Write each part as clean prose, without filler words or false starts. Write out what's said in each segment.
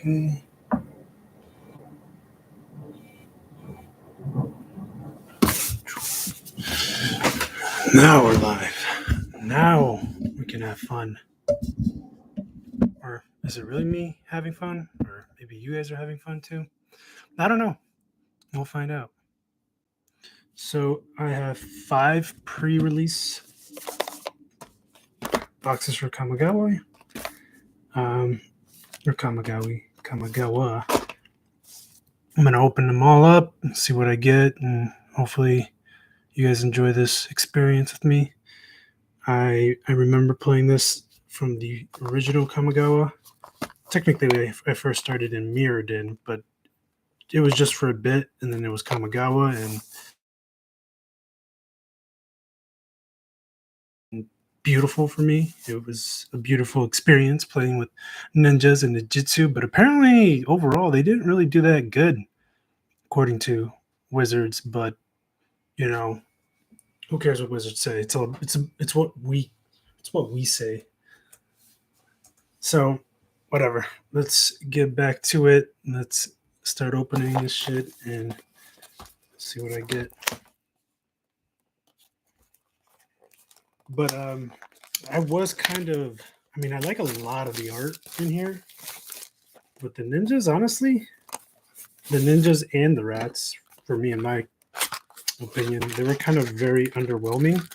Okay. Now we're live. Now we can have fun. Or is it really me having fun? Or maybe you guys are having fun too? I don't know. We'll find out. So I have 5 pre-release boxes for Kamigawa. Or Kamigawa. I'm gonna open them all up and see what I get, and hopefully you guys enjoy this experience with me. I remember playing this from the original Kamigawa. Technically, I first started in Mirrodin, but it was just for a bit, and then it was Kamigawa, and beautiful for me. It was a beautiful experience playing with ninjas and ninjutsu, but apparently, overall, they didn't really do that good, according to Wizards. But you know, who cares what Wizards say? It's what we say. So, whatever. Let's get back to it. Let's start opening this shit and see what I get. But I was kind of, I like a lot of the art in here. But the ninjas, honestly, the ninjas and the rats, for me, in my opinion, they were kind of very underwhelming.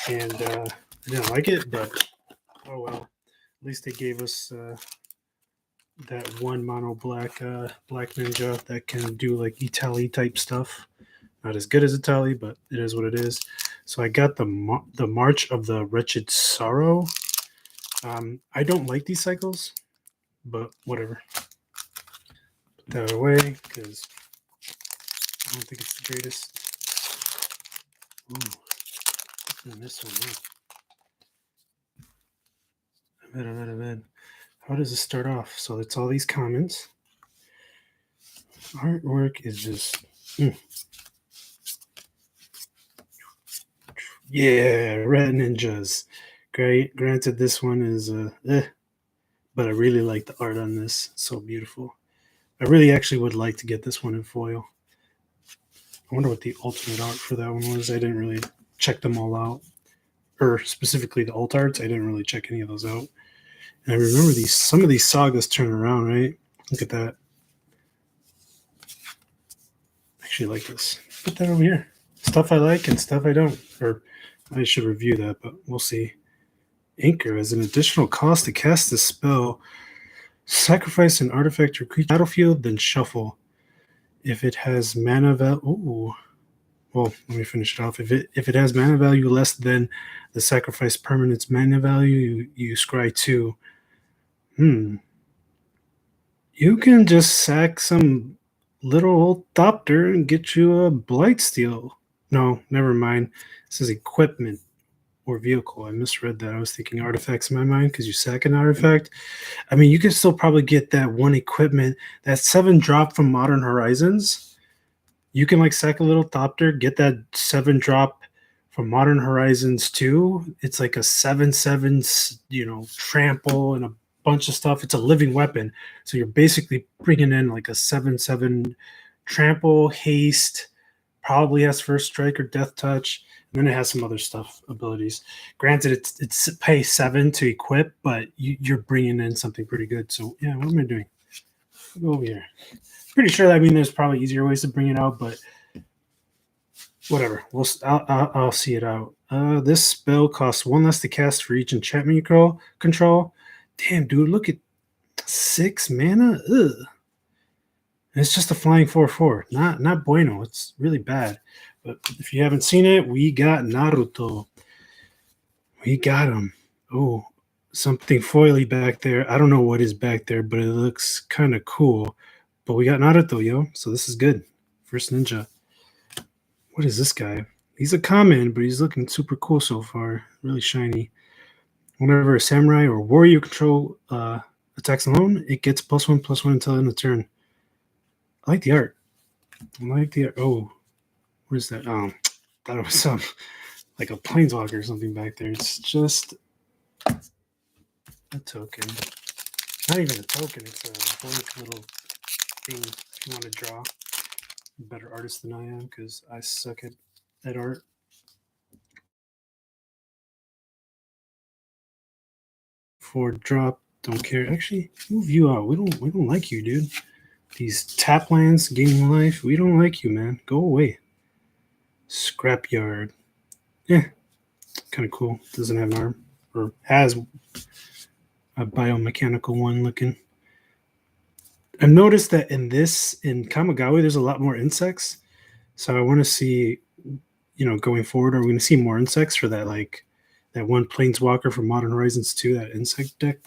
And I didn't like it, but oh well. At least they gave us that one mono black ninja that can do like Itali type stuff. Not as good as Itali, but it is what it is. So I got the March of the Wretched Sorrow. I don't like these cycles, but whatever. Put that away because I don't think it's the greatest. Ooh, this one. I bet. How does this start off? So it's all these comments. Artwork is just. Yeah, Red Ninjas. Great. Granted, this one is but I really like the art on this. It's so beautiful. I really actually would like to get this one in foil. I wonder what the alternate art for that one was. I didn't really check them all out. Or specifically the alt arts. I didn't really check any of those out. And I remember some of these sagas turn around, right? Look at that. I actually like this. Put that over here. Stuff I like and stuff I don't. Or I should review that, but we'll see. Anchor, as an additional cost to cast this spell, sacrifice an artifact or creature battlefield, then shuffle. If it has mana value, well, let me finish it off. If it has mana value less than the sacrifice permanent's mana value, you scry 2. You can just sack some little old Thopter and get you a Blightsteel. No, never mind. This is equipment or vehicle. I misread that. I was thinking artifacts in my mind because you sack an artifact. You can still probably get that one equipment, that 7 drop from Modern Horizons. You can sack a little Thopter, get that 7 drop from Modern Horizons 2. It's like a 7/7, trample and a bunch of stuff. It's a living weapon. So you're basically bringing in like a 7/7 trample, haste, probably has first strike or death touch. And then it has some other stuff abilities. Granted, it's pay 7 to equip, but you're bringing in something pretty good. So yeah, what am I doing? I'll go over here. Pretty sure that there's probably easier ways to bring it out, but whatever. I'll see it out. This spell costs 1 less to cast for each enchantment you control. Damn, dude, look at 6 mana. Ugh. And it's just a flying 4/4. Not bueno. It's really bad. But if you haven't seen it, we got Naruto. We got him. Oh, something foily back there. I don't know what is back there, but it looks kind of cool. But we got Naruto, yo. So this is good. First ninja. What is this guy? He's a common, but he's looking super cool so far. Really shiny. Whenever a samurai or warrior control attacks alone, it gets +1/+1 until end of turn. I like the art. Oh, what is that? Thought it was some like a planeswalker or something back there. It's just a token. Not even a token, it's a blank little thing if you want to draw. Better artist than I am because I suck at art. For drop, don't care. Actually, move you out. We don't like you, dude. These tap lands gaining life. We don't like you, man. Go away. Scrapyard. Yeah, kind of cool. Doesn't have an arm, or has a biomechanical one looking. I've noticed that in Kamigawa, there's a lot more insects. So I want to see, going forward, are we going to see more insects for that, like that one planeswalker from Modern Horizons 2, that insect deck?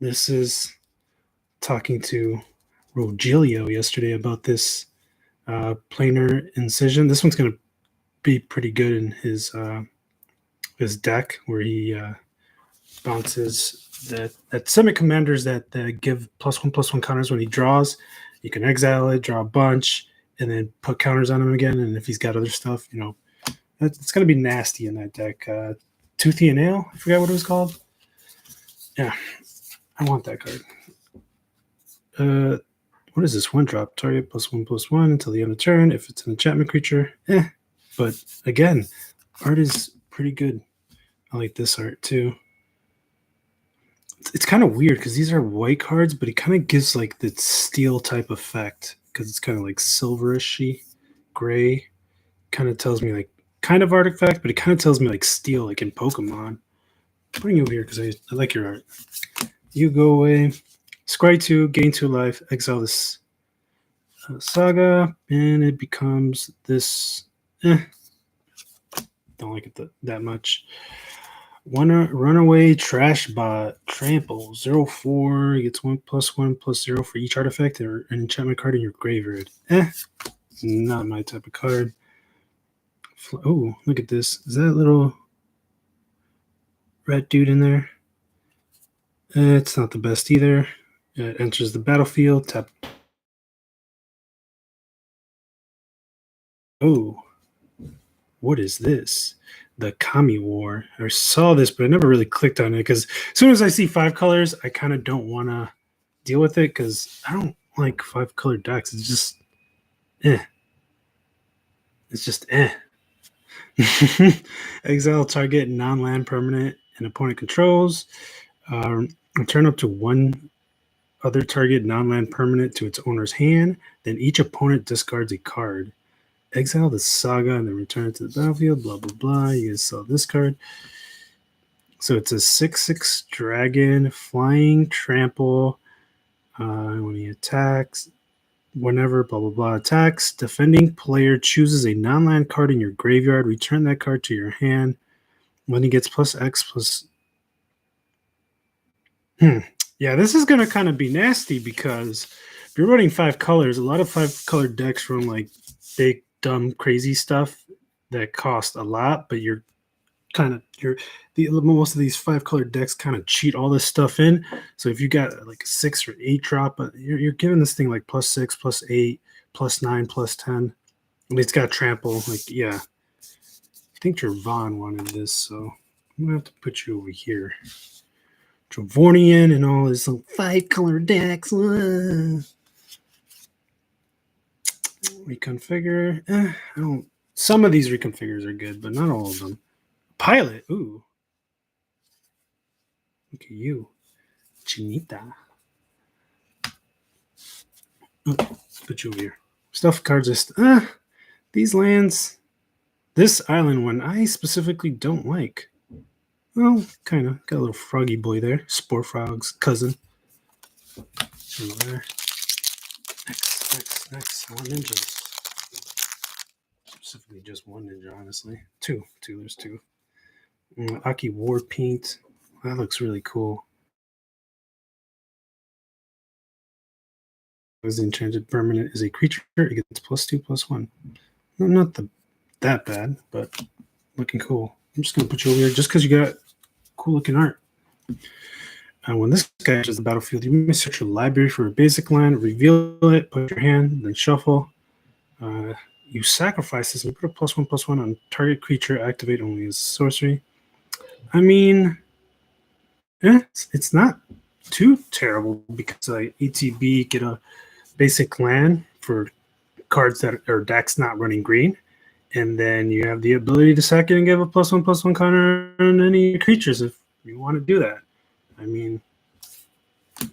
This is talking to Rogelio yesterday about this planar incision. This one's going to be pretty good in his deck, where he bounces that summon commanders that give +1/+1 counters when he draws. You can exile it, draw a bunch, and then put counters on him again. And if he's got other stuff, it's going to be nasty in that deck. Toothy and Nail, I forgot what it was called. Yeah, I want that card. What is this? 1-drop. Target +1/+1 until the end of turn. If it's an enchantment creature, But again, art is pretty good. I like this art too. It's kind of weird because these are white cards, but it kind of gives like the steel type effect because it's kind of like silverishy gray. Kind of tells me like kind of artifact, but it kind of tells me like steel, like in Pokemon. I'm putting you over here because I like your art. You go away. Scry 2, gain 2 life, exile this saga, and it becomes this. Don't like it that much. Runaway Trash Bot Trample 0/4 gets 1+1/+0 for each artifact or an enchantment card in your graveyard. Not my type of card. Oh, look at this. Is that little red dude in there? It's not the best either. It enters the battlefield. Tap. Oh, what is this? The Kami War. I saw this, but I never really clicked on it because as soon as I see 5 colors, I kind of don't want to deal with it because I don't like 5-color decks. It's just, It's just, Exile target non-land permanent and opponent controls. Return up to 1 other target non-land permanent to its owner's hand. Then each opponent discards a card. Exile the saga and then return it to the battlefield. Blah blah blah. You guys saw this card. So it's a 6/6 dragon, flying trample. When he attacks, whenever blah blah blah attacks, defending player chooses a non-land card in your graveyard. Return that card to your hand. When he gets +X+. Yeah, this is gonna kind of be nasty because if you're running 5 colors, a lot of 5-color decks run like big, dumb, crazy stuff that cost a lot, but most of these 5-color decks kind of cheat all this stuff in. So if you got like a 6 or 8 drop, you're giving this thing like +6, +8, +9, +10. And it's got trample. Like, yeah. I think Jervon wanted this, so I'm gonna have to put you over here. Dravornian and all his 5-color decks. Reconfigure. I don't. Some of these reconfigures are good, but not all of them. Pilot. Ooh. Look at you. Chinita. Put you over here. Stuff cards just. These lands. This island one I specifically don't like. Well, kind of. Got a little froggy boy there. Spore Frog's cousin. Over there. Next. More ninjas. Specifically just one ninja, honestly. Two. There's 2. Aki War Paint. That looks really cool. As the enchanted permanent is a creature, it gets +2/+1. Not that bad, but looking cool. I'm just gonna put you over here just because you got cool looking art. When this guy enters the battlefield, you may search your library for a basic land, reveal it, put your hand, then shuffle. You sacrifice this and put a +1/+1 on target creature, activate only as sorcery. I mean, it's not too terrible because ETB get a basic land for cards that are decks not running green, and then you have the ability to sack it and give a +1/+1 counter on any creatures if you want to do that. I mean,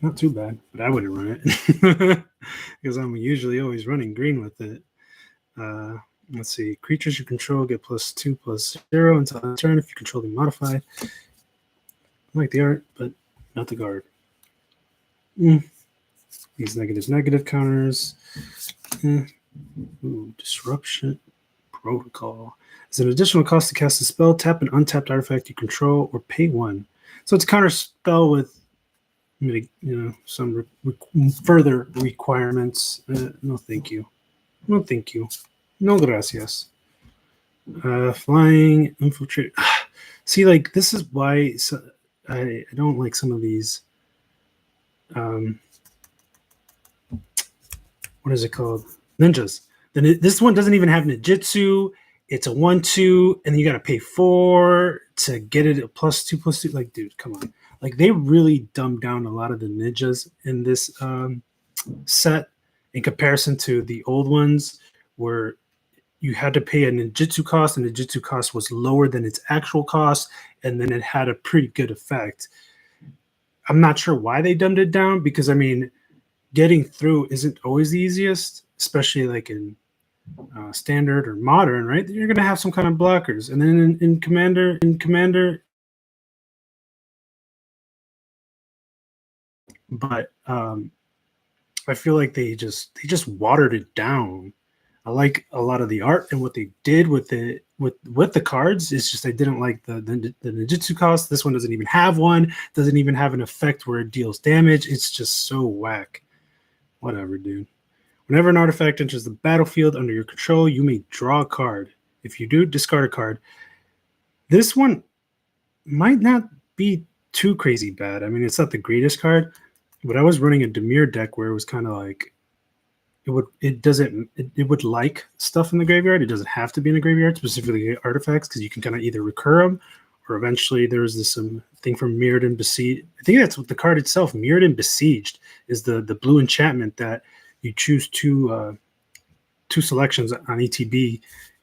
not too bad, but I wouldn't run it because I'm usually always running green with it. Let's see. Creatures you control get +2/+0 until end turn if you control them modified. I like the art, but not the guard. These negative counters. Ooh, disruption protocol. As an additional cost to cast a spell, tap an untapped artifact you control or pay 1. So it's a counter spell with some further requirements. No, thank you. No, thank you. No, gracias. Flying, infiltrate. See, like, this is why I don't like some of these. What is it called? Ninjas. Then this one doesn't even have ninjutsu. It's a 1/2, and then you got to pay 4 to get it a +2/+2. Like, dude, come on. Like, they really dumbed down a lot of the ninjas in this set in comparison to the old ones, where you had to pay a ninjutsu cost, and the ninjutsu cost was lower than its actual cost, and then it had a pretty good effect. I'm not sure why they dumbed it down, because, I mean, getting through isn't always the easiest, especially like in standard or modern, right? You're going to have some kind of blockers. And then in Commander, but I feel like they just watered it down. I like a lot of the art and what they did with it with the cards. It's just I didn't like the ninjutsu cost. This one doesn't even have one. Doesn't even have an effect where it deals damage. It's just so whack. Whatever, dude. Whenever an artifact enters the battlefield under your control, you may draw a card. If you do, discard a card. This one might not be too crazy bad. I mean, it's not the greatest card, but I was running a Dimir deck where it was kind of like it would like stuff in the graveyard. It doesn't have to be in the graveyard, specifically artifacts, because you can kind of either recur them, or eventually there was this thing from Mirrodin Besieged. I think that's what the card itself, Mirrodin Besieged, is the blue enchantment that you choose two selections on ETB,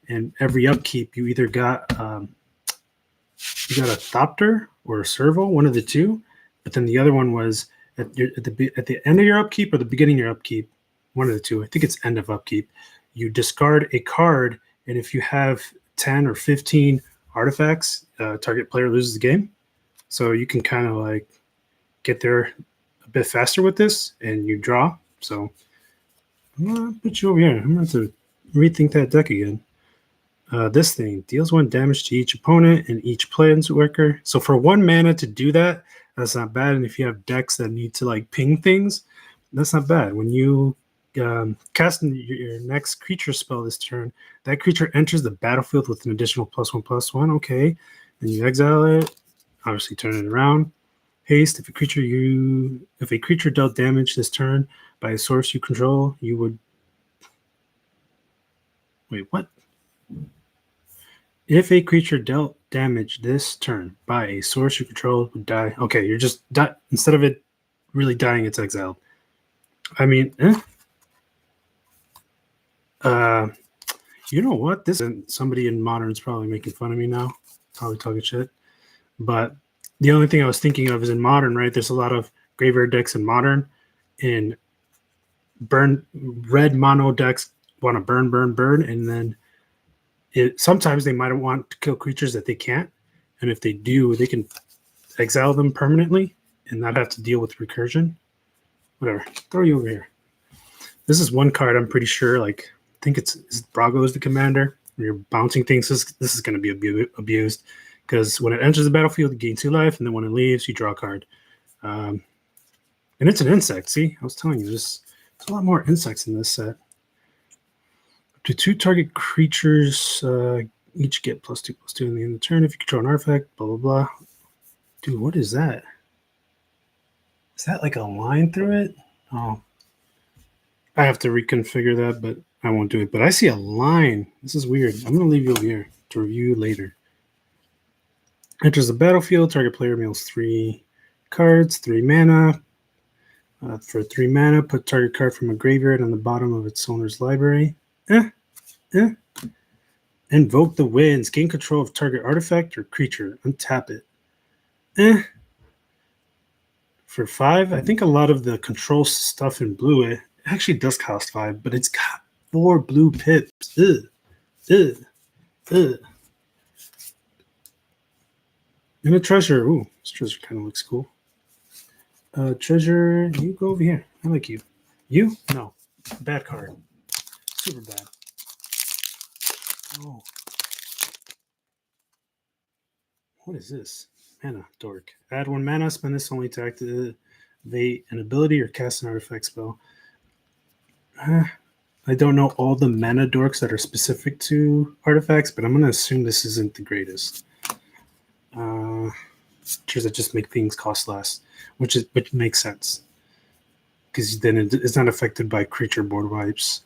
and every upkeep you either got a Thopter or a Serval, one of the two, but then the other one was at the end of your upkeep or the beginning of your upkeep, one of the two. I think it's end of upkeep. You discard a card, and if you have 10 or 15 artifacts, target player loses the game. So you can kind of like get there a bit faster with this, and you draw. So I'm gonna put you over here. I'm going to rethink that deck again. This thing deals 1 damage to each opponent and each planeswalker. So for 1 mana to do that, that's not bad. And if you have decks that need to like ping things, that's not bad. When you cast your next creature spell this turn, that creature enters the battlefield with an additional +1/+1. Okay, then you exile it. Obviously, turn it around. Haste. If a creature dealt damage this turn by a source you control, you would. Wait, what? If a creature dealt damage this turn by a source you control, would die. Okay, you're just instead of it really dying, it's exiled. I mean, you know what? This isn't somebody in Modern's probably making fun of me now, probably talking shit. But the only thing I was thinking of is in Modern, right? There's a lot of graveyard decks in Modern. In red mono decks want to burn, and then sometimes they might want to kill creatures that they can't. And if they do, they can exile them permanently and not have to deal with recursion. Whatever. Throw you over here. This is one card I'm pretty sure, like, I think it's Brago is the commander. When you're bouncing things, this is going to be abused, because when it enters the battlefield, you gain 2 life, and then when it leaves, you draw a card. And it's an insect. See, I was telling you, there's a lot more insects in this set. Up to 2 target creatures each get +2/+2 in the end of the turn. If you control an artifact, blah, blah, blah. Dude, what is that? Is that like a line through it? Oh. I have to reconfigure that, but I won't do it. But I see a line. This is weird. I'm going to leave you over here to review later. Enters the battlefield. Target player mills 3 cards, 3 mana. For 3 mana, put target card from a graveyard on the bottom of its owner's library. Invoke the winds. Gain control of target artifact or creature. Untap it. For 5, I think a lot of the control stuff in blue, it actually does cost 5, but it's got 4 blue pips. And a treasure. Ooh, this treasure kind of looks cool. Treasure, you go over here. I like you. You? No. Bad card. Super bad. Oh. What is this? Mana dork. Add 1 mana, spend this only to activate an ability or cast an artifact spell. I don't know all the mana dorks that are specific to artifacts, but I'm going to assume this isn't the greatest. Creatures that just make things cost less, which makes sense. Because then it's not affected by creature board wipes.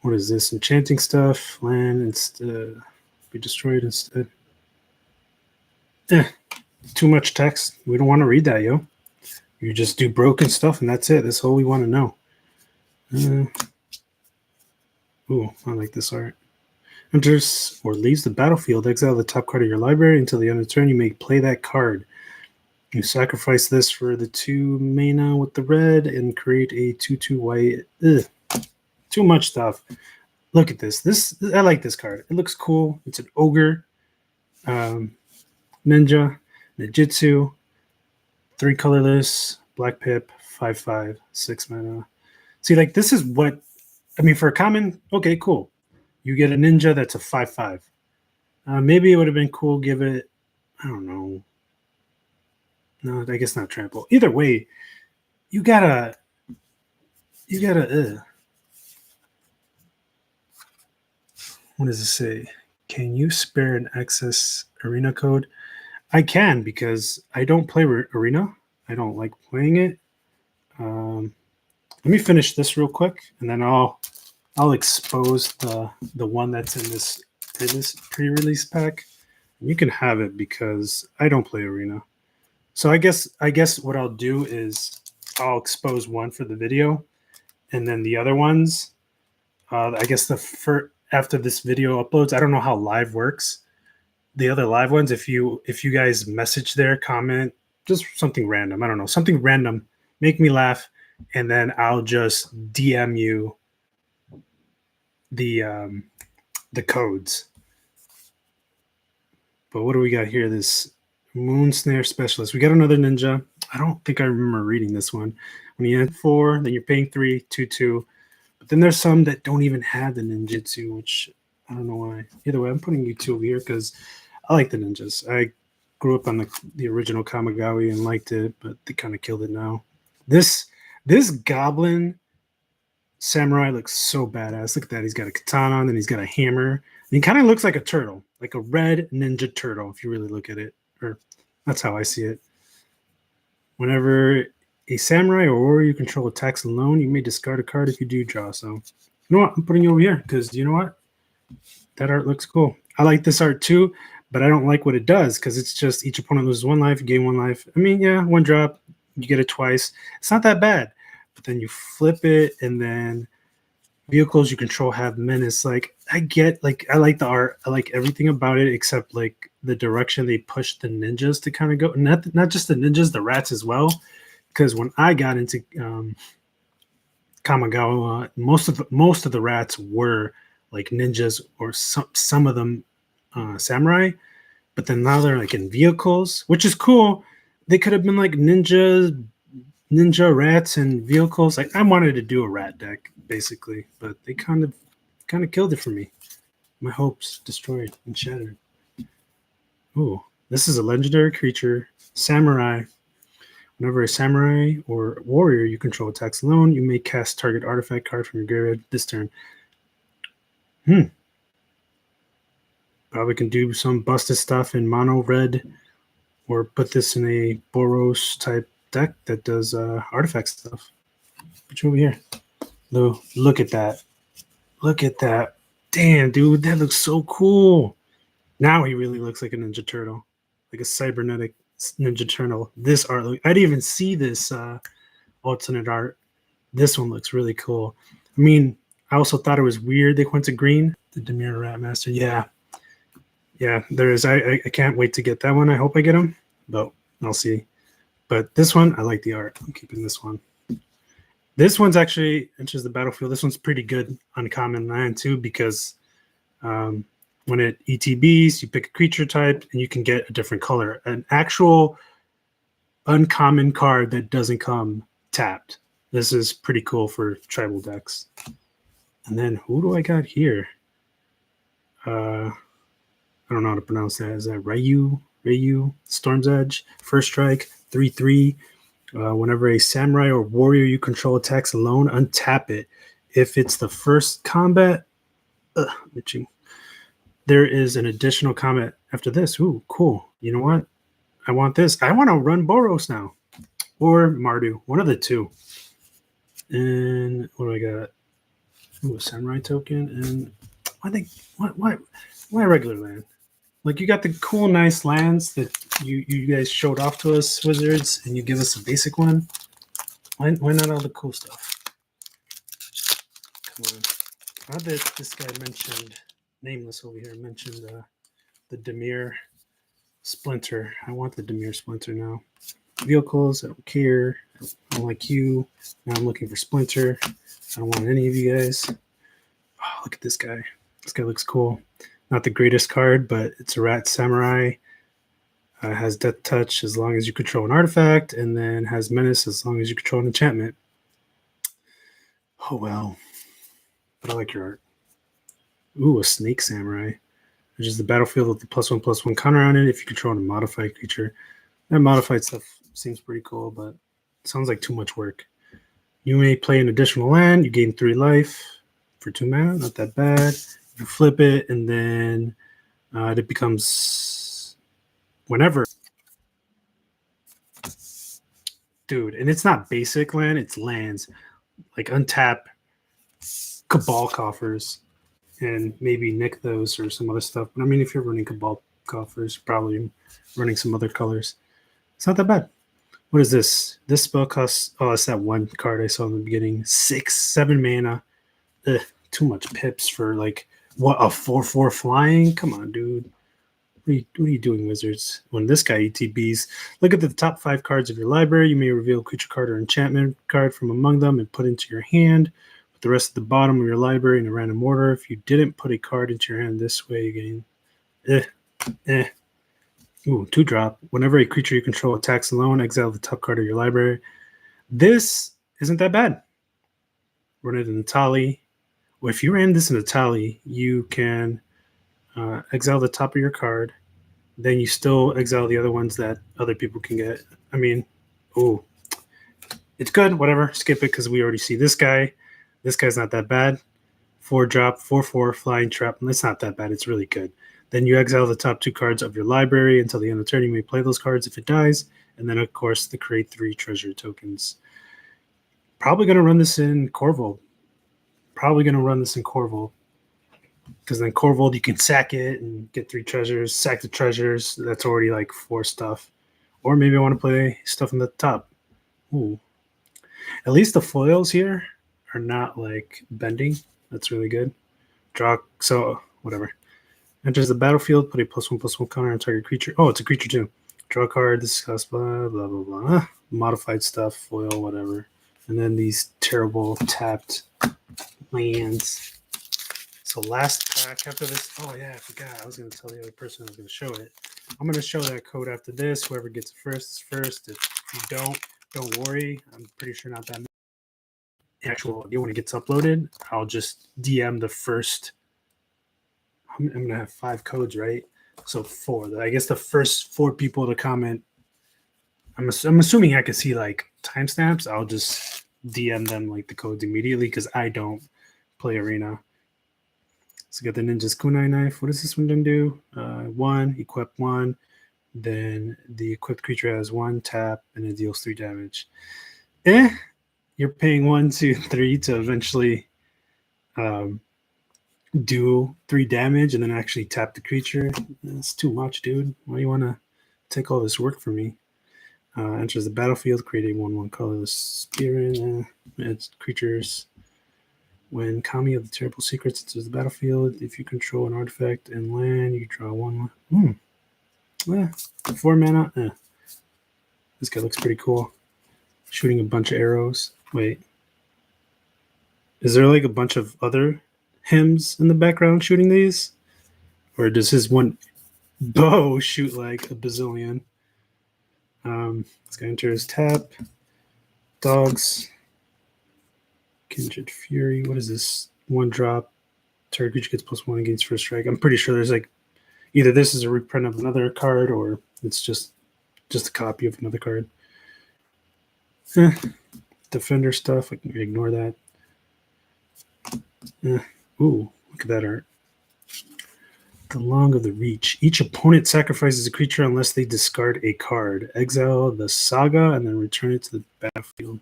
What is this? Enchanting stuff. Land instead. Be destroyed instead. Too much text. We don't want to read that, yo. You just do broken stuff and that's it. That's all we want to know. Ooh, I like this art. Enters or leaves the battlefield. Exile the top card of your library. Until the end of the turn, you may play that card. You sacrifice this for the 2 mana with the red and create a 2/2 white. Too much stuff. Look at this. I like this card. It looks cool. It's an ogre, ninja, ninjutsu, 3 colorless, black pip, 5/5, 6 mana. See, like this is what I mean for a common. Okay, cool. You get a ninja that's a 5/5. Maybe it would have been cool. Give it, I don't know. No, I guess not trample. Either way, you gotta. What does it say? Can you spare an excess arena code? I can because I don't play arena. I don't like playing it. Let me finish this real quick, and then I'll expose the one that's in this pre-release pack. You can have it because I don't play arena. So I guess what I'll do is I'll expose one for the video, and then the other ones. I guess after this video uploads, I don't know how live works. The other live ones, if you guys message there, comment just something random. I don't know, something random, make me laugh, and then I'll just DM you the codes. But what do we got here? This Moon Snare Specialist. We got another ninja. I don't think I remember reading this one. When you add 4, then you're paying 3, 2/2. But then there's some that don't even have the ninjutsu, which I don't know why. Either way, I'm putting you 2 over here because I like the ninjas. I grew up on the original Kamigawa and liked it, but they kind of killed it now. This goblin samurai looks so badass. Look at that. He's got a katana on, and he's got a hammer. And he kind of looks like a turtle, like a red ninja turtle, if you really look at it. Or that's how I see it. Whenever a samurai or warrior you control attacks alone, you may discard a card if you do draw. So, you know what? I'm putting you over here because you know what? That art looks cool. I like this art too, but I don't like what it does because it's just each opponent loses 1 life, you gain 1 life. I mean, yeah, 1 drop, you get it twice. It's not that bad. But then you flip it, and then vehicles you control have menace. Like, I like the art. I like everything about it except like the direction they push the ninjas to kind of go. Not just the ninjas, the rats as well. Because when I got into Kamigawa, most of the rats were like ninjas or some of them samurai. But then now they're like in vehicles, which is cool. They could have been like ninja rats and vehicles. Like, I wanted to do a rat deck basically, but they kind of killed it for me. My hopes destroyed and shattered. Ooh, this is a legendary creature, samurai. Whenever a samurai or warrior you control attacks alone, you may cast target artifact card from your graveyard this turn. Probably can do some busted stuff in mono red, or put this in a Boros type deck that does artifact stuff. Put you over here. Look at that. Look at that. Damn, dude, that looks so cool. Now he really looks like a Ninja Turtle, like a cybernetic Ninja Turtle. This art, I didn't even see this alternate art. This one looks really cool. I mean, I also thought it was weird they went to green. The Demir Ratmaster. Yeah, there is. I can't wait to get that one. I hope I get him, but I'll see. But this one, I like the art. I'm keeping this one. This one's actually enters the battlefield. This one's pretty good on common land too, because when it ETBs, you pick a creature type and you can get a different color. An actual uncommon card that doesn't come tapped. This is pretty cool for tribal decks. And then who do I got here? I don't know how to pronounce that. Is that Ryu? Storm's Edge. First strike, 3/3. Whenever a samurai or warrior you control attacks alone, untap it. If it's the first combat, itching. There is an additional combat after this. Ooh, cool. You know what? I want this. I want to run Boros now. Or Mardu. One of the two. And what do I got? Ooh, a samurai token. And why regular land? Like, you got the cool, nice lands that you guys showed off to us, Wizards, and you give us a basic one. Why not all the cool stuff? Come on. How did this guy mentioned, nameless over here, mentioned the Demir Splinter. I want the Demir Splinter now. Vehicles, I don't care. I don't like you. Now I'm looking for Splinter. I don't want any of you guys. Oh, look at this guy. This guy looks cool. Not the greatest card, but it's a Rat Samurai. Has Death Touch as long as you control an artifact, and then has Menace as long as you control an enchantment. Oh, well. But I like your art. Ooh, a Snake Samurai. Which is the battlefield with the +1/+1 counter on it if you control a modified creature. That modified stuff seems pretty cool, but it sounds like too much work. You may play an additional land. You gain 3 life for 2 mana. Not that bad. You flip it, and then it becomes whenever. Dude, and it's not basic land, it's lands. Like, untap Cabal Coffers and maybe nick those or some other stuff. But I mean, if you're running Cabal Coffers, probably running some other colors. It's not that bad. What is this? This spell costs, oh, it's that one card I saw in the beginning. 7 mana. Ugh, too much pips for, like, what, a 4/4 flying? Come on, dude. What are you doing, Wizards? When this guy ETBs, look at the top 5 cards of your library. You may reveal a creature card or enchantment card from among them and put into your hand. Put the rest at the bottom of your library in a random order. If you didn't put a card into your hand this way, you gain. Ooh, 2-drop. Whenever a creature you control attacks alone, exile the top card of your library. This isn't that bad. Run it in Tali. Well, if you ran this in Tali, you can exile the top of your card. Then you still exile the other ones that other people can get. I mean, ooh, it's good. Whatever. Skip it because we already see this guy. This guy's not that bad. 4-drop, 4/4 flying trap. It's not that bad. It's really good. Then you exile the top 2 cards of your library until the end of the turn. You may play those cards if it dies. And then, of course, the create 3 treasure tokens. Probably going to run this in Corvold. Because then Corvold, you can sack it and get 3 treasures. Sack the treasures. That's already like 4 stuff. Or maybe I want to play stuff in the top. Ooh. At least the foils here are not like bending. That's really good. Draw. So, whatever. Enters the battlefield. Put a +1/+1 counter on target creature. Oh, it's a creature too. Draw a card. Discuss. Blah, blah, blah, blah. Modified stuff. Foil, whatever. And then these terrible tapped lands. So last pack after this. Oh, yeah, I forgot. I was going to tell the other person I was going to show it. I'm going to show that code after this. Whoever gets it first is first. If you don't worry. I'm pretty sure not that many. Actual, when it gets uploaded, I'll just DM the first. I'm going to have 5 codes, right? So 4. I guess the first 4 people to comment. I'm assuming I can see like timestamps. I'll just DM them like the codes immediately because I don't play Arena. So got the Ninja's Kunai Knife. What does this one do? 1, equip 1. Then the equipped creature has 1 tap and it deals 3 damage. You're paying 1, 2, 3 to eventually do 3 damage and then actually tap the creature. That's too much, dude. Why do you want to take all this work for me. Enters the battlefield, create a 1/1 colorless spirit. It's creatures. When Kami of the Terrible Secrets enters the battlefield, if you control an artifact and land, you draw 1. 4 mana. This guy looks pretty cool. Shooting a bunch of arrows. Wait. Is there like a bunch of other hymns in the background shooting these? Or does his one bow shoot like a bazillion? This guy enters tap. Dogs. Kindred Fury. What is this? 1 drop. Target creature gets +1 against first strike. I'm pretty sure there's like either this is a reprint of another card or it's just a copy of another card. Defender stuff. I can ignore that. Ooh, look at that art. The Long of the Reach. Each opponent sacrifices a creature unless they discard a card. Exile the Saga and then return it to the battlefield.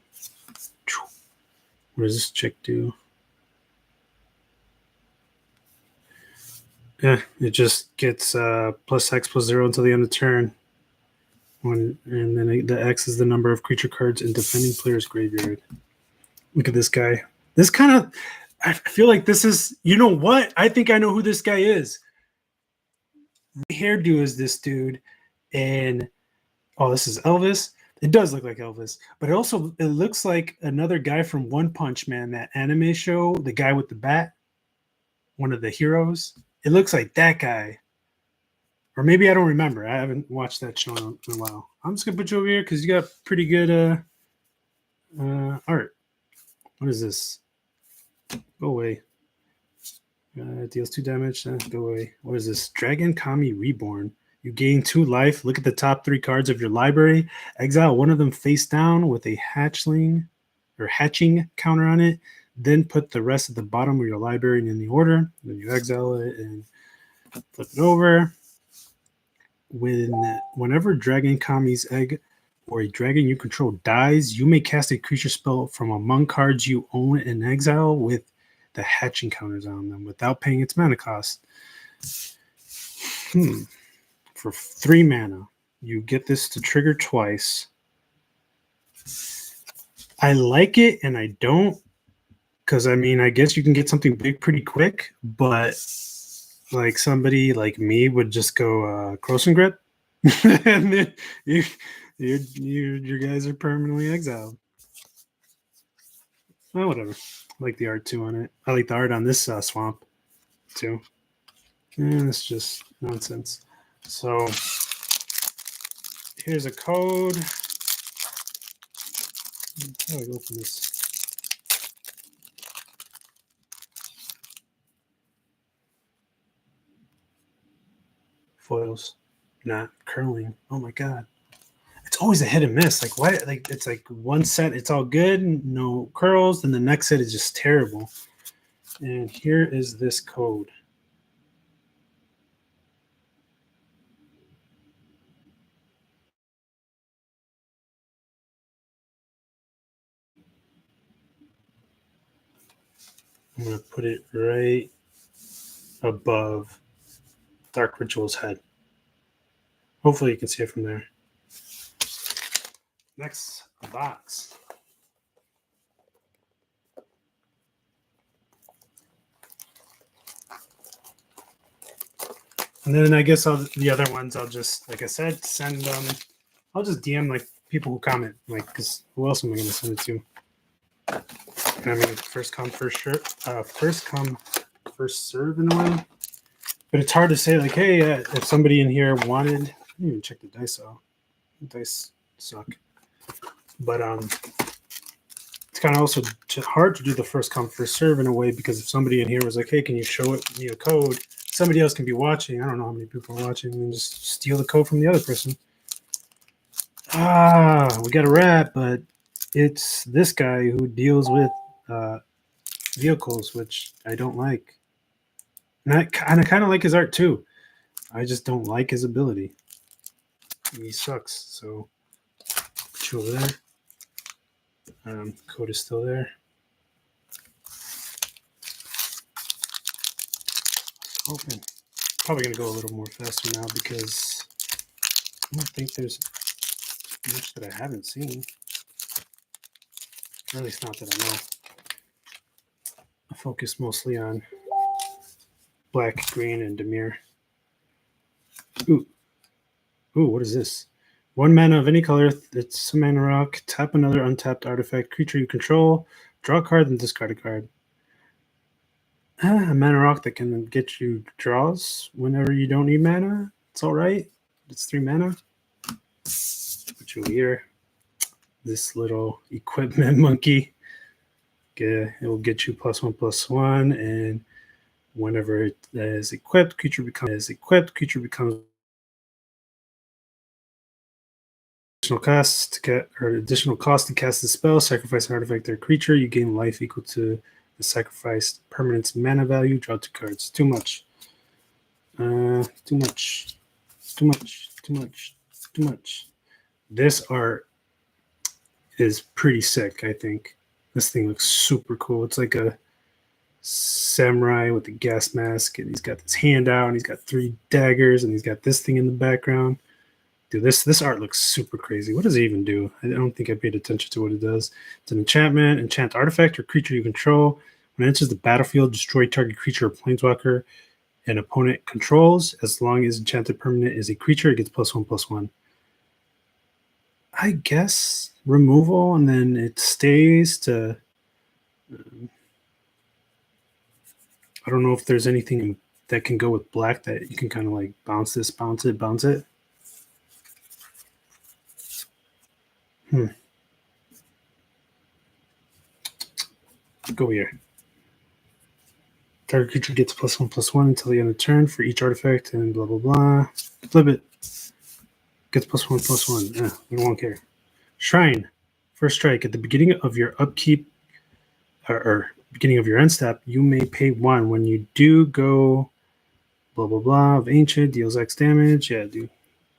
What does this chick do? It just gets +X+0 until the end of the turn. And then the X is the number of creature cards in defending player's graveyard. Look at this guy. This kind of, I feel like this is, you know what? I think I know who this guy is. The hairdo is this dude. And, this is Elvis. It does look like Elvis. But it looks like another guy from One Punch Man, that anime show, the guy with the bat, one of the heroes. It looks like that guy. Or maybe I don't remember. I haven't watched that show in a while. I'm just going to put you over here because you got pretty good art. What is this? Go away. Deals 2 damage. Go away. What is this? Dragon Kami Reborn. You gain 2 life. Look at the top 3 cards of your library. Exile one of them face down with a hatching counter on it. Then put the rest at the bottom of your library and in the order. Then you exile it and flip it over. Whenever Dragon Kami's egg or a dragon you control dies, you may cast a creature spell from among cards you own in exile with the hatching counters on them without paying its mana cost. For 3 mana, you get this to trigger twice. I like it and I don't, because I guess you can get something big pretty quick, but like somebody like me would just go Crossing Grip, and then your guys are permanently exiled. Well, whatever. I like the art too on it. I like the art on this swamp too. And it's just nonsense. So here's a code. How do I open this? Foils, not curling. Oh my god, it's always a hit and miss. Like why? Like it's like one set, it's all good, no curls, and the next set is just terrible. And here is this code. I'm gonna put it right above Dark Ritual's head. Hopefully you can see it from there. Next box. And then I guess the other ones I'll just, like I said, send them. I'll just DM like people who comment, like, because who else am I going to send it to? First come, first serve. First come, first serve in a way. But it's hard to say, like, hey, if somebody in here wanted, I didn't even check the dice out. The dice suck. But it's kind of also hard to do the first come, first serve in a way, because if somebody in here was like, hey, can you show it me a code? Somebody else can be watching. I don't know how many people are watching, and just steal the code from the other person. We got a rat, but it's this guy who deals with vehicles, which I don't like. And I kind of like his art too. I just don't like his ability. He sucks. So put you over there. Code is still there. Open. Probably gonna go a little more faster now because I don't think there's much that I haven't seen. Or at least not that I know. I focus mostly on black, green, and Demir. Ooh, what is this? 1 mana of any color. It's a mana rock. Tap another untapped artifact creature you control. Draw a card, then discard a card. A mana rock that can get you draws whenever you don't need mana. It's all right. It's 3 mana. Put you here. This little equipment monkey. It will get you +1/+1, and whenever it is equipped, creature becomes additional cost to cast the spell. Sacrifice an artifact or creature. You gain life equal to the sacrificed permanent's mana value. Draw 2 cards. Too much. Too much. This art is pretty sick, I think. This thing looks super cool. It's like a samurai with a gas mask, and he's got this hand out, and he's got 3 daggers, and he's got this thing in the background. Dude, this art looks super crazy. What does it even do? I don't think I paid attention to what it does. It's an enchantment. Enchant artifact or creature you control. When it enters the battlefield, destroy target creature or planeswalker an opponent controls. As long as enchanted permanent is a creature, it gets +1/+1. I guess removal, and then it stays to... I don't know if there's anything that can go with black that you can kind of like bounce this, bounce it. Go here. Target creature gets +1/+1 until the end of turn for each artifact, and blah blah blah. Flip it. Gets +1/+1. We won't care. Shrine. First strike. At the beginning of your upkeep, or beginning of your end step, you may pay 1. When you do go blah blah blah of ancient, deals X damage. Yeah, dude.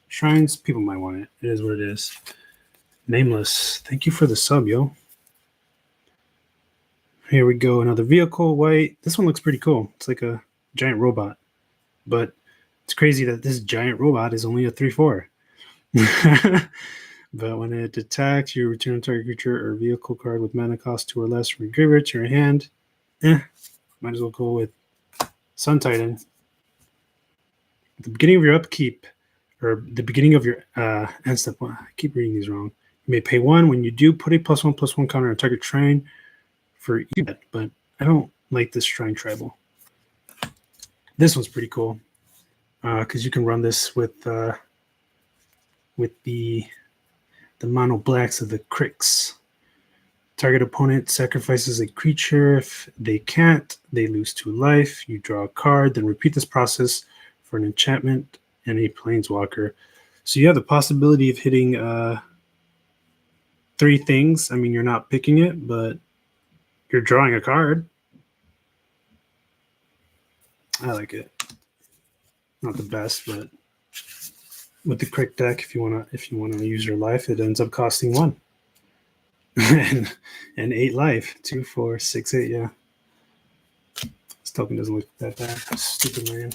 Shrines, people might want it. It is what it is. Nameless. Thank you for the sub, yo. Here we go. Another vehicle, white. This one looks pretty cool. It's like a giant robot. But it's crazy that this giant robot is only a 3/4. But when it attacks, you return a target creature or vehicle card with mana cost 2 or less from your graveyard to your hand. Might as well go with Sun Titan. At the beginning of your upkeep, or the beginning of your end step, I keep reading these wrong. You may pay 1. When you do, put a +1/+1 counter on target shrine for you, but I don't like this shrine tribal. This one's pretty cool because you can run this with the mono blacks of the Cricks. Target opponent sacrifices a creature. If they can't, they lose 2 life. You draw a card, then repeat this process for an enchantment and a planeswalker. So you have the possibility of hitting 3 things. I mean, you're not picking it, but you're drawing a card. I like it. Not the best, but with the Crick deck, if you wanna use your life, it ends up costing 1. and 8 life. 2, 4, 6, 8, yeah. This token doesn't look that bad. Stupid man.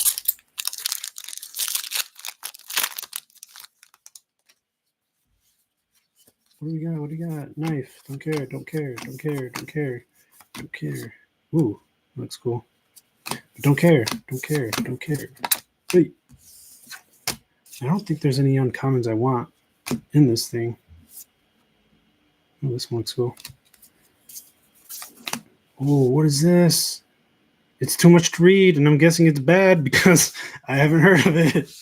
What do we got? Knife. Don't care. Ooh, looks cool. Don't care. Wait. I don't think there's any uncommons I want in this thing. Oh, this one looks cool. Oh, what is this? It's too much to read, and I'm guessing it's bad because I haven't heard of it.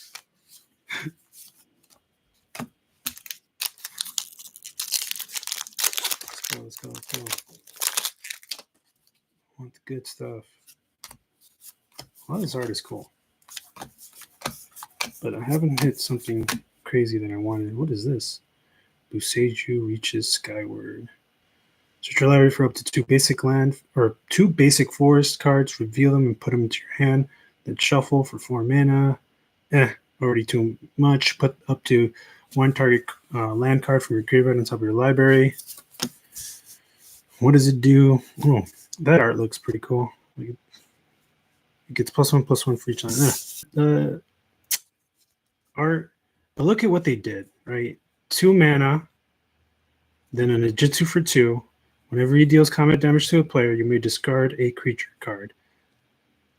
Let's go. I want the good stuff. Well, this art is cool. But I haven't hit something crazy that I wanted. What is this? Buseiju reaches skyward. Search your library for up to 2 basic land or 2 basic forest cards. Reveal them and put them into your hand. Then shuffle for 4 mana. Already too much. Put up to 1 target land card from your graveyard on top of your library. What does it do? Oh, that art looks pretty cool. It gets +1/+1 for each line. Art But look at what they did, right? 2 mana, then a Ninjutsu for 2. Whenever he deals combat damage to a player, you may discard a creature card.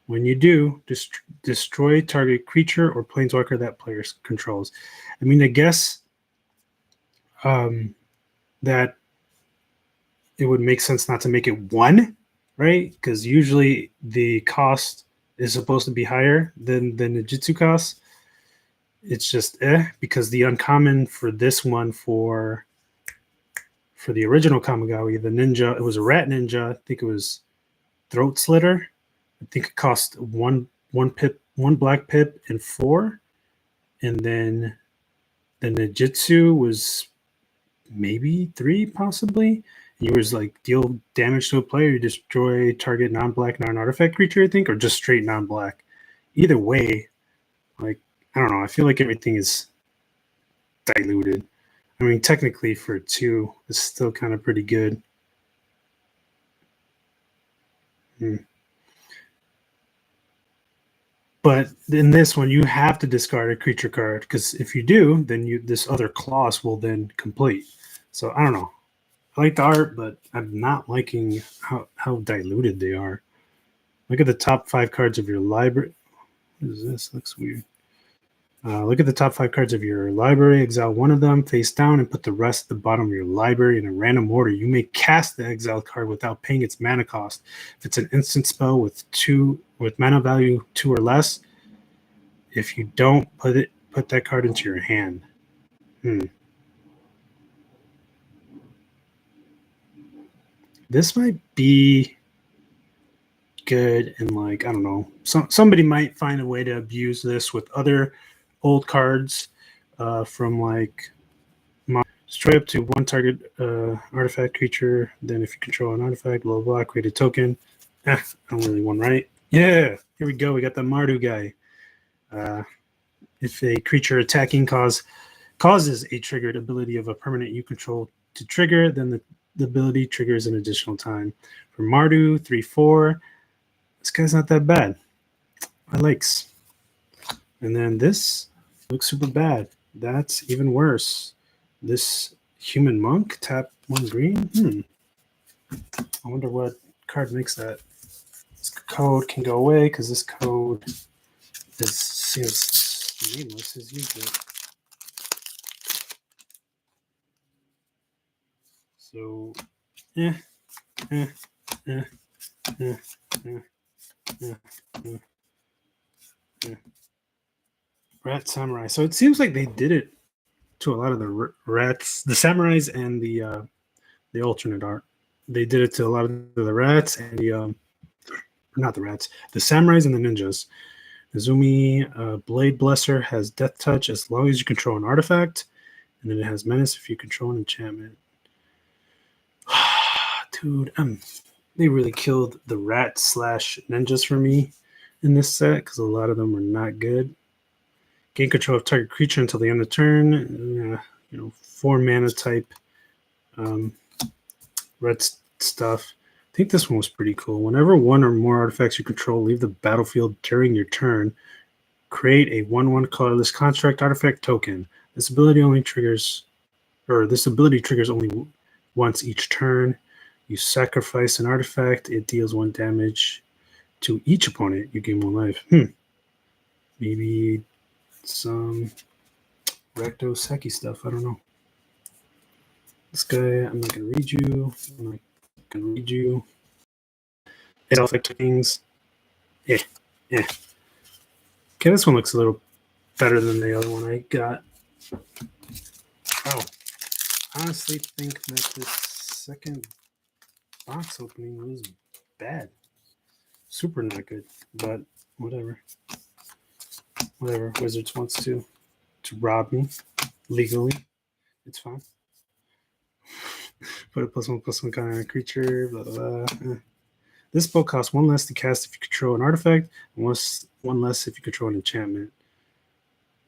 When you do, destroy target creature or planeswalker that player controls. I mean, I guess that it would make sense not to make it 1, right? Because usually the cost is supposed to be higher than the Ninjutsu cost. It's just because the uncommon for this one for the original Kamigawa, the ninja, it was a rat ninja. I think it was Throat Slitter. I think it cost one pip, 1 black pip, and 4. And then the Ninjutsu was maybe 3, possibly. And you was like deal damage to a player, you destroy target non-black, non-artifact creature, I think, or just straight non-black. Either way, like, I don't know. I feel like everything is diluted. I mean, technically for 2, it's still kind of pretty good. But in this one, you have to discard a creature card, because if you do, then this other clause will then complete. So I don't know. I like the art, but I'm not liking how diluted they are. Look at the top 5 cards of your library. What is this? Looks weird. Look at the top 5 cards of your library. Exile 1 of them face down and put the rest at the bottom of your library in a random order. You may cast the exiled card without paying its mana cost. If it's an instant spell with mana value 2 or less, if you don't, put that card into your hand. This might be good, and like, I don't know, somebody might find a way to abuse this with other old cards from like straight up to 1 target artifact creature. Then if you control an artifact, blah blah, create a token. I don't really want, right? Yeah, here we go. We got the Mardu guy. If a creature attacking causes a triggered ability of a permanent you control to trigger, then the ability triggers an additional time. For Mardu, 3/4. This guy's not that bad. I likes. And then this looks super bad. That's even worse. This human monk, tap 1 green. I wonder what card makes that. This code can go away because this code seems nameless as usual. So, Rat Samurai. So it seems like they did it to a lot of the rats, the samurais, and the alternate art. They did it to a lot of the rats and the not the rats, the samurais and the ninjas. Izumi Blade Blesser has Death Touch as long as you control an artifact, and then it has Menace if you control an enchantment. Dude, they really killed the rat / ninjas for me in this set because a lot of them were not good. Gain control of target creature until the end of the turn. 4 mana type red stuff. I think this one was pretty cool. Whenever 1 or more artifacts you control leave the battlefield during your turn, create a 1/1 colorless construct artifact token. This ability triggers only once each turn. You sacrifice an artifact, it deals 1 damage to each opponent. You gain 1 life. Maybe some Recto Seki stuff. I don't know. This guy, I'm not going to read you. It's all like things. Yeah. Okay, this one looks a little better than the other one I got. Oh, I honestly think that this second box opening was bad. Super not good, but whatever. Wizards wants to rob me legally. It's fine. Put a +1/+1 kind of creature, blah, blah, blah. This spell costs 1 less to cast if you control an artifact, and 1 less if you control an enchantment.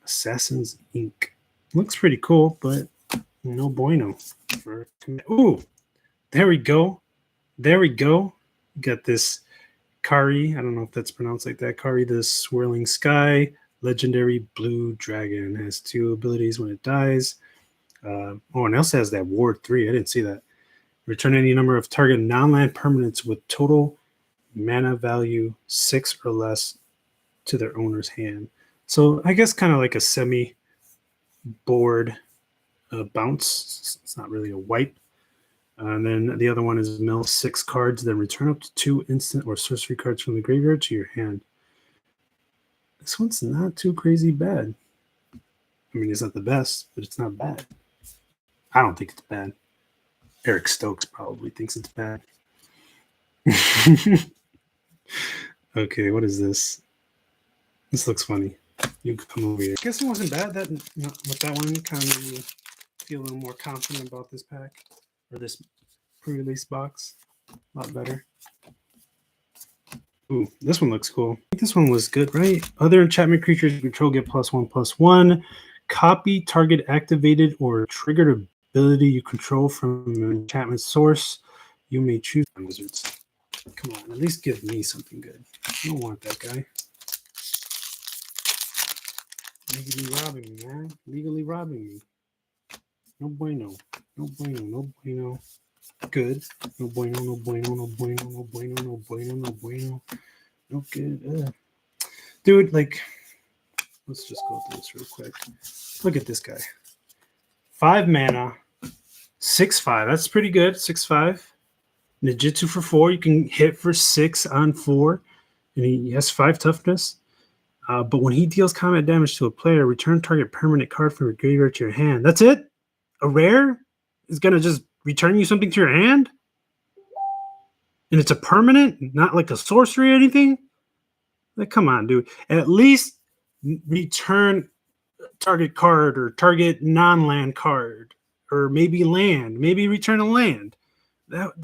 Assassin's Ink. Looks pretty cool, but no bueno. Ooh, there we go. Got this Kari. I don't know if that's pronounced like that. Kari, the Swirling Sky, Legendary Blue Dragon. Has 2 abilities when it dies. And it also has that Ward 3. I didn't see that. Return any number of target non-land permanents with total mana value 6 or less to their owner's hand. So I guess kind of like a semi-board bounce. It's not really a wipe. And then the other one is mill 6 cards, then return up to 2 instant or sorcery cards from the graveyard to your hand. This one's not too crazy bad. I mean, it's not the best, but it's not bad. I don't think it's bad. Eric Stokes probably thinks it's bad. Okay, what is this? This looks funny. You can come over here. I guess it wasn't bad. That with that one kind of made me feel a little more confident about this pack or this pre-release box. A lot better. Ooh, this one looks cool. I think this one was good, right? Other enchantment creatures you control get +1/+1. Copy target activated or triggered ability you control from an enchantment source. You may choose wizards. Come on, at least give me something good. I don't want that guy. Legally robbing me, man. Legally robbing me. No bueno. No bueno. No bueno. Good. No bueno. No bueno. No bueno. No bueno. No bueno. No bueno. No good. Dude, like, let's just go through this real quick. Look at this guy. 5 mana. 6/5. That's pretty good. 6/5. Ninjutsu for 4. You can hit for 6 on 4. And he has 5 toughness. But when he deals combat damage to a player, return target permanent card from your graveyard to your hand. That's it? A rare is going to just return you something to your hand? And it's a permanent, not like a sorcery or anything? Like, come on, dude. At least return target card or target non-land card. Or maybe land. Maybe return a land.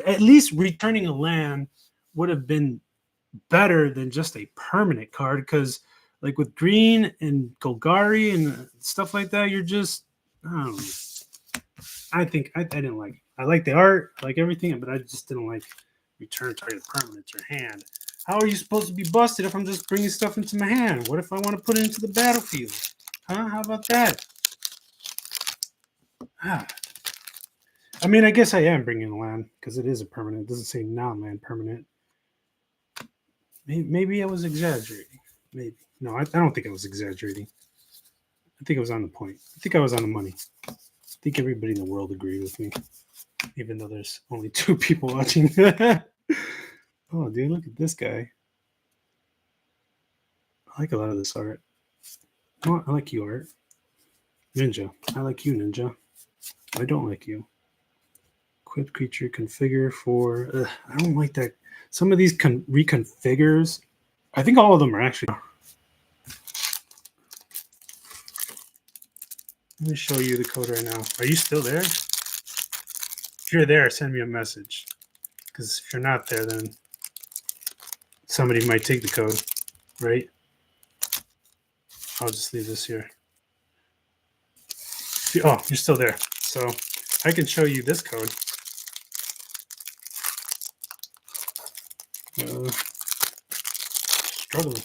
At least returning a land would have been better than just a permanent card, because like with green and Golgari and stuff like that, you're just, I don't know. I think I didn't like it. I like the art, I like everything, but I just didn't like return target permanent to your hand. How are you supposed to be busted if I'm just bringing stuff into my hand? What if I want to put it into the battlefield? Huh? How about that? I mean, I guess I am bringing a land because it is a permanent. It doesn't say non-land permanent. Maybe I was exaggerating. Maybe. No, I don't think I was exaggerating. I think I was on the point. I think I was on the money. I think everybody in the world agreed with me, even though there's only 2 people watching. Oh, dude, look at this guy. I like a lot of this art. Oh, I like you, art. Ninja. I like you, Ninja. I don't like you. Equip creature configure for... I don't like that. Some of these reconfigures. I think all of them are actually... Let me show you the code right now. Are you still there? If you're there, send me a message. Because if you're not there, then somebody might take the code, right? I'll just leave this here. Oh, you're still there. So I can show you this code. Struggling.